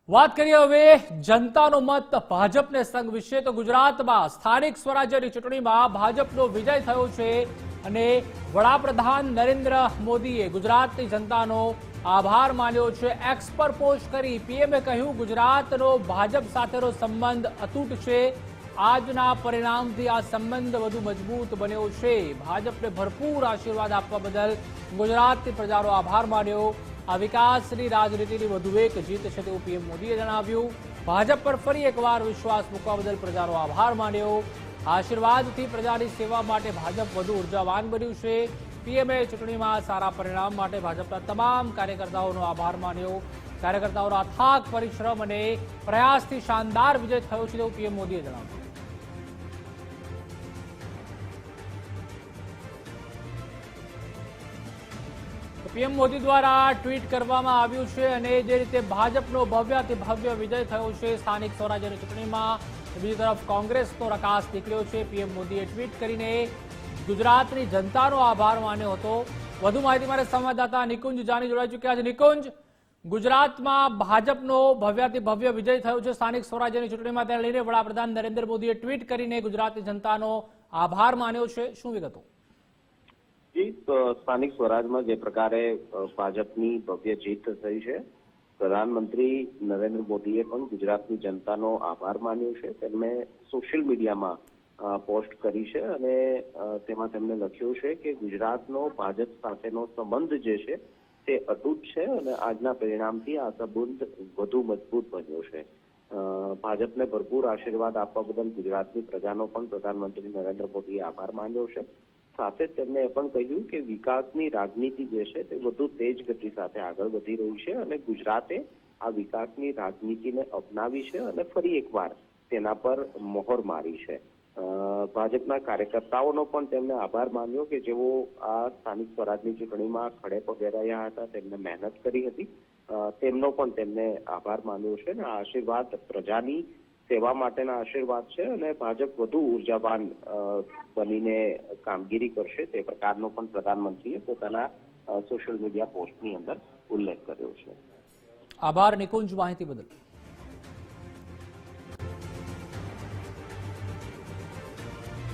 વાત કરીએ હવે જનતાનો મત ભાજપને સંઘ વિશે તો ગુજરાતમાં સ્થાનિક સ્વરાજ્યની ચૂંટણીમાં ભાજપનો વિજય થયો છે અને વડાપ્રધાન નરેન્દ્ર મોદીએ ગુજરાતની જનતાનો આભાર માન્યો છે। એક્સ પર પોસ્ટ કરી પીએમએ કહ્યું ગુજરાતનો ભાજપ સાથેનો સંબંધ અતૂટ છે। આજના પરિણામથી આ સંબંધ વધુ મજબૂત બન્યો છે। ભાજપને ભરપૂર આશીર્વાદ આપવા બદલ ગુજરાતની પ્રજાનો આભાર માન્યો। આ વિકાસની રાજનીતિની વધુ એક જીત છે તેવું પીએમ મોદીએ જણાવ્યું। ભાજપ પર ફરી એકવાર વિશ્વાસ મૂકવા બદલ પ્રજાનો આભાર માન્યો। આશીર્વાદથી પ્રજાની સેવા માટે ભાજપ વધુ ઉર્જાવાન બન્યું છે। પીએમએ ચૂંટણીમાં સારા પરિણામ માટે ભાજપના તમામ કાર્યકર્તાઓનો આભાર માન્યો। કાર્યકર્તાઓનો અથાગ પરિશ્રમ અને પ્રયાસથી શાનદાર વિજય થયો છે તેવું પીએમ મોદીએ જણાવ્યું। પીએમ મોદી દ્વારા ટ્વીટ કરવામાં આવ્યું છે અને જે રીતે ભાજપનો ભવ્યથી ભવ્ય વિજય થયો છે સ્થાનિક સ્વરાજ્યની ચૂંટણીમાં, બીજી તરફ કોંગ્રેસનો રકાસ નીકળ્યો છે। પીએમ મોદીએ ટ્વીટ કરીને ગુજરાતની જનતાનો આભાર માન્યો હતો। વધુ માહિતી માટે સંવાદદાતા નિકુંજ જાની જોડાઈ ચૂક્યા છે। નિકુંજ, ગુજરાતમાં ભાજપનો ભવ્યથી ભવ્ય વિજય થયો છે સ્થાનિક સ્વરાજ્યની ચૂંટણીમાં, તેને લઈને વડાપ્રધાન નરેન્દ્ર મોદીએ ટ્વીટ કરીને ગુજરાતની જનતાનો આભાર માન્યો છે, શું વિગતો? સ્થાનિક સ્વરાજમાં જે પ્રકારે ભાજપની ભવ્ય જીત થઈ છે, પ્રધાનમંત્રી નરેન્દ્ર મોદીએ પણ ગુજરાતની જનતાનો આભાર માન્યો છે। તેમણે સોશિયલ મીડિયામાં પોસ્ટ કરી છે અને તેમાં તેમણે લખ્યું છે કે ગુજરાતનો ભાજપ સાથેનો સંબંધ જે છે તે અતૂટ છે અને આજના પરિણામથી આ સંબંધ વધુ મજબૂત બન્યો છે। ભાજપને ભરપૂર આશીર્વાદ આપવા બદલ ગુજરાતની પ્રજાનો પણ પ્રધાનમંત્રી નરેન્દ્ર મોદીએ આભાર માન્યો છે। સાથે જ તેમણે એ પણ કહ્યું કે વિકાસની રાજનીતિ જે છે તે વધુ તેજ ગતિ સાથે આગળ વધી રહી છે અને ગુજરાતે આ વિકાસની રાજનીતિને અપનાવી છે અને ફરી એકવાર તેના પર મોહર મારી છે। ભાજપના કાર્યકર્તાઓનો પણ તેમણે આભાર માન્યો કે જેઓ આ સ્થાનિક સ્વરાજની ચૂંટણીમાં ખડે પગે રહ્યા હતા, તેમને મહેનત કરી હતી, તેમનો પણ તેમને આભાર માન્યો છે અને આ આશીર્વાદ પ્રજાની સેવા માટેના આશીર્વાદ છે અને ભાજપ વધુ ઉર્જાવાન બનીને કામગીરી કરશે તે પ્રકારનો પણ પ્રધાનમંત્રીએ પોતાના સોશિયલ મીડિયા પોસ્ટની અંદર ઉલ્લેખ કર્યો છે। આભાર નિકુંજ, માહિતી બદલ।